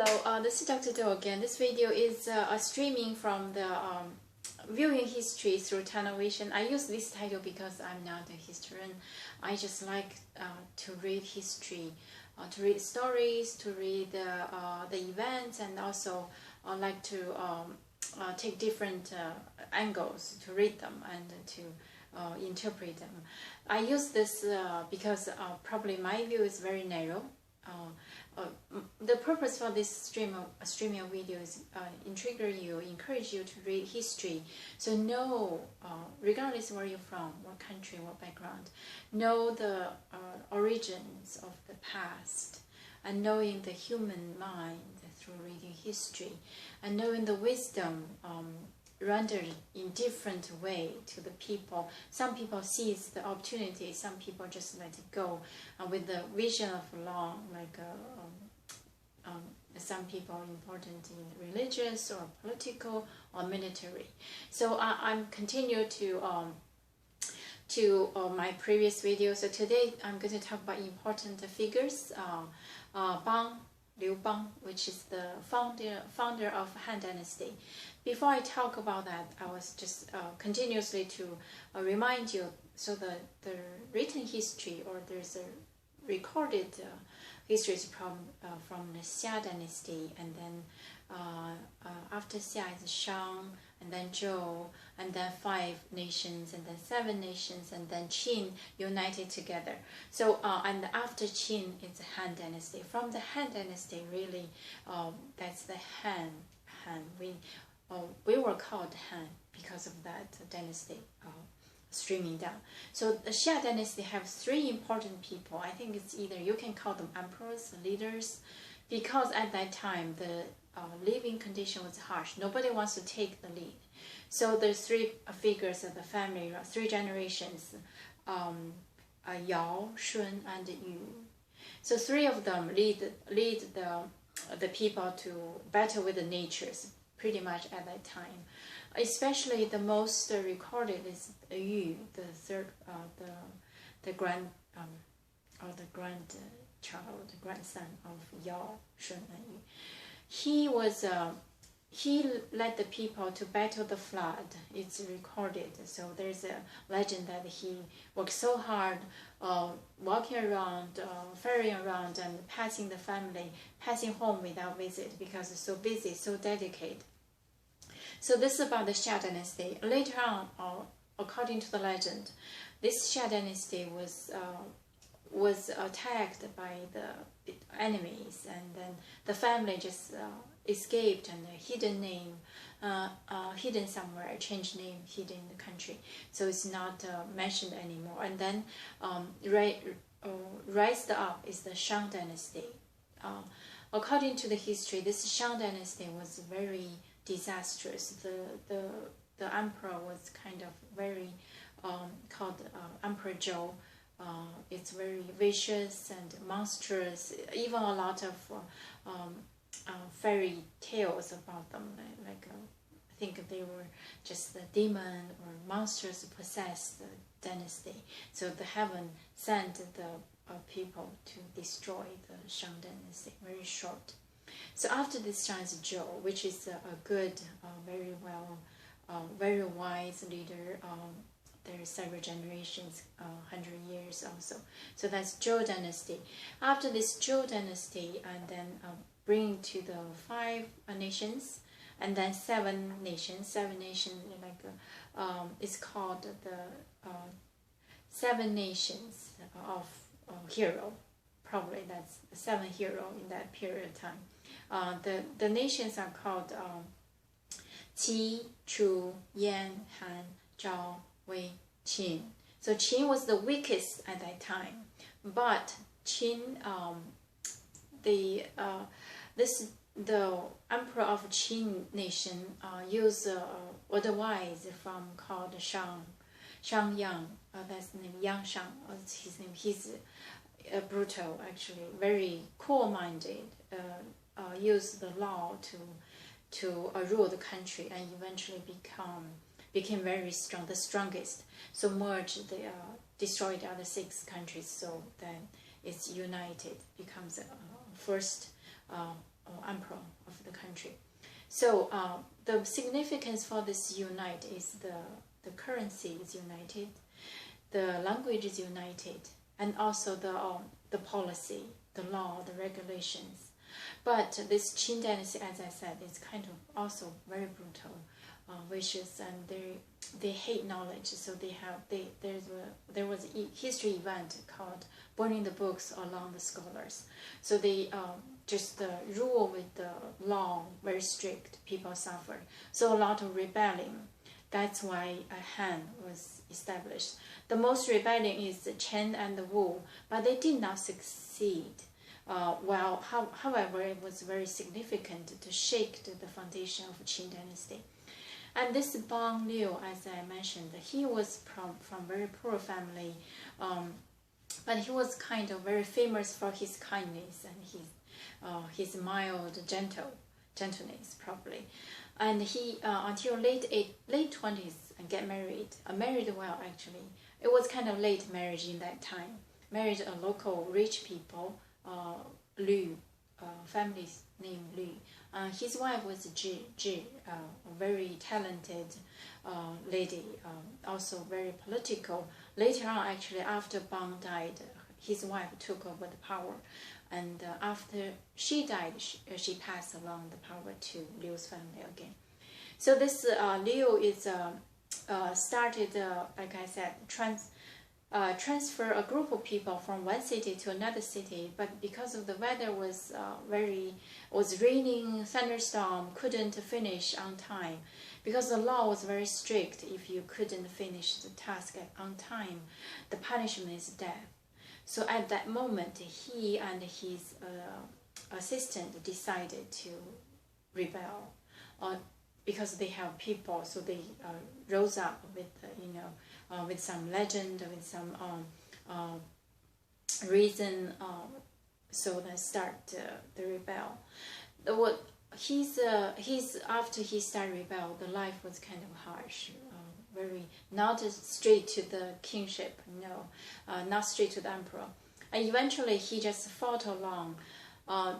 Hello, this is Dr. Do again. This video is a streaming from the viewing history through tunnel vision. I use this title because I'm not a historian. I just like to read history, to read stories, to read the events, and also like to take different angles to read them and to interpret them. I use this because probably my view is very narrow. The purpose for this streaming of videos is encourage you to read history, so know, regardless where you're from, what country, what background, know the origins of the past, and knowing the human mind through reading history, and knowing the wisdom rendered in different way to the people. Some people seize the opportunity, some people just let it go with the vision of long, like some people important in religious or political or military. So I'm continue to my previous video. So today I'm going to talk about important figures. Liu Bang, which is the founder of Han Dynasty. Before I talk about that, I was just continuously to remind you, so the written history, or there's a recorded history from the Xia Dynasty, and then after Xia is Shang, and then Zhou, and then 5 nations, and then 7 nations, and then Qin united together. So and after Qin it's Han Dynasty. From the Han Dynasty, really, that's the Han. We were called Han because of that dynasty streaming down. So the Xia Dynasty have 3 important people. I think it's either you can call them emperors, leaders, because at that time the living condition was harsh. Nobody wants to take the lead. So there's 3 figures of the family, 3 generations, Yao, Shun, and Yu. So 3 of them lead the people to battle with the natures, pretty much at that time. Especially the most recorded is Yu, the third, the grandson of Yao, Shun, and Yu. He led the people to battle the flood. It's recorded. So there's a legend that he worked so hard, walking around, ferrying around, and passing the family, passing home without visit because it's so busy, so dedicated. So this is about the Xia Dynasty. Later on, according to the legend, this Xia Dynasty was attacked by the enemies, and then the family just escaped, and hidden name, hidden somewhere, changed name, hidden in the country. So it's not mentioned anymore. And then raised up is the Shang Dynasty. According to the history, this Shang Dynasty was very disastrous. The emperor was kind of very called Emperor Zhou. It's very vicious and monstrous. Even a lot of fairy tales about them, like I think they were just the demon or monsters possessed dynasty. So the heaven sent the people to destroy the Shang Dynasty. Very short. So after this Shang is Zhou, which is a good, very wise leader. There's several generations, 100 years also. So that's Zhou Dynasty. After this Zhou Dynasty, and then bring to the 5 nations, and then 7 nations. 7 nations, like it's called the 7 nations of hero. Probably that's 7 hero in that period of time. The nations are called Qi, Chu, Yan, Han, Zhao, Wei, Qin. So Qin was the weakest at that time, but Qin, the emperor of Qin nation used the wise from called Shang Yang. That's the name, Yang Shang. His name. He's brutal, actually, very cool-minded. Used the law to rule the country, and eventually became very strong, the strongest. So merged, destroyed the other 6 countries. So then it's united, becomes first emperor country. So the significance for this unite is the currency is united, the language is united, and also the policy, the law, the regulations. But this Qin dynasty, as I said, is kind of also very brutal, vicious, and they hate knowledge. So there was a history event called burning the books along the scholars. So they just rule with the law very strict. People suffer. So a lot of rebelling. That's why Han was established. The most rebelling is the Chen and the Wu, but they did not succeed. However, it was very significant to shake the foundation of Qin dynasty. And this Bang Liu, as I mentioned, he was from very poor family, but he was kind of very famous for his kindness and his mild, gentleness probably. And he until late 20s get married well actually. It was kind of late marriage in that time. Married a local rich people, Liu, family's name Liu. His wife was Zhi, a very talented lady, also very political. Later on, actually, after Bang died, his wife took over the power. And after she died, she passed along the power to Liu's family again. So this Liu is started, like I said, transfer a group of people from one city to another city, but because of the weather was raining, thunderstorm, couldn't finish on time. Because the law was very strict, if you couldn't finish the task on time, the punishment is death. So at that moment, he and his assistant decided to rebel, because they have people. So they rose up with with some legend, with some reason. So they start the rebel. After he started rebel, the life was kind of harsh. Very not straight to the kingship, not straight to the emperor. And eventually he just fought along.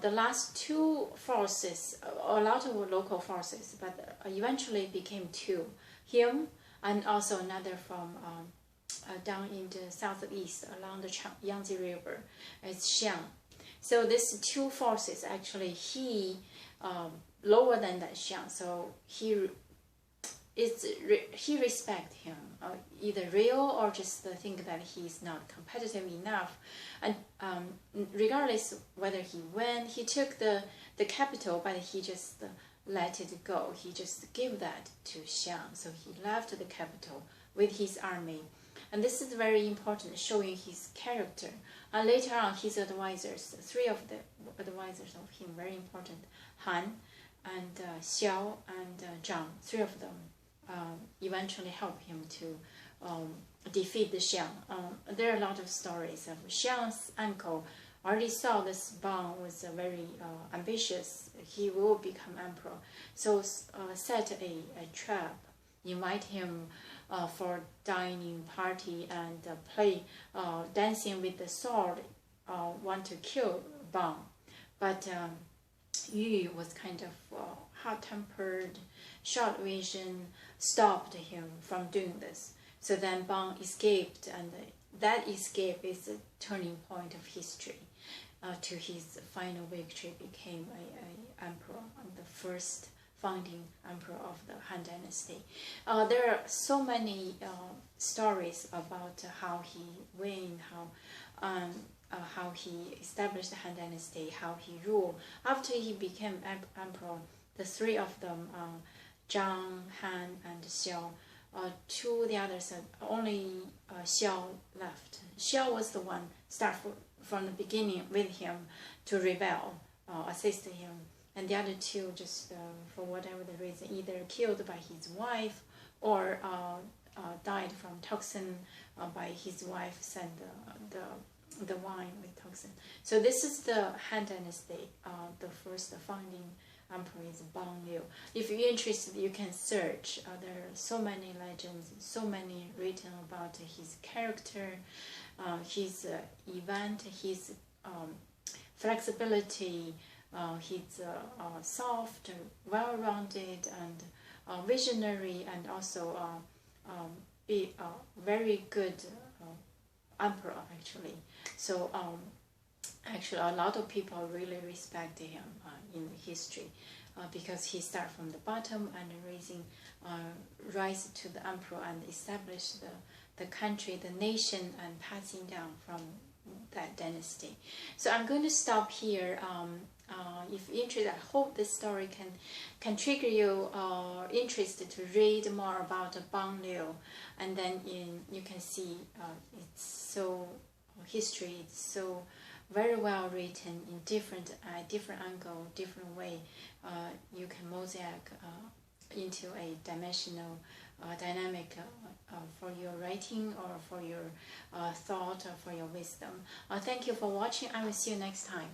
The last two forces, a lot of local forces, but eventually became two. Him and also another from down in the southeast along the Yangtze River. It's Xiang. So these two forces, actually, he lower than that Xiang. So he respect him, either real or just think that he's not competitive enough. And regardless whether he won, he took the capital, but he just let it go. He just gave that to Xiang. So he left the capital with his army. And this is very important, showing his character. And later on, his advisors, three of the advisors of him, very important, Han and Xiao and Zhang, three of them eventually helped him to defeat the Xiang. There are a lot of stories of Xiang's uncle already saw this Bang was very ambitious. He will become emperor. So set a trap, invite him for dining party and play dancing with the sword, want to kill Bang. But Yu was kind of hot-tempered, short vision, stopped him from doing this. So then Bang escaped, and that escape is a turning point of history. To his final victory, became a emperor, and the first founding emperor of the Han Dynasty. There are so many stories about how he won, how he established the Han Dynasty, how he ruled. After he became emperor, the three of them, Zhang, Han, and Xiao, two the others, only Xiao left. Xiao was the one start from the beginning with him to rebel, assist him. And the other two just, for whatever the reason, either killed by his wife or died from toxin by his wife sent the wine with toxin. So this is the Han Dynasty. The first founding emperor is Bang Liu. If you're interested, you can search. There are so many legends, so many written about his character, his event, his flexibility, He's soft, well-rounded, and visionary, and also be a very good emperor actually. So actually a lot of people really respect him in history because he started from the bottom and rise to the emperor and establish the country, the nation, and passing down from that dynasty. So I'm going to stop here. If you're interested, I hope this story can trigger you interested to read more about Bang Liu, and then you can see it's so history. It's so very well written in different angle, different way. You can mosaic into a dimensional, dynamic for your writing or for your thought or for your wisdom. Thank you for watching. I will see you next time.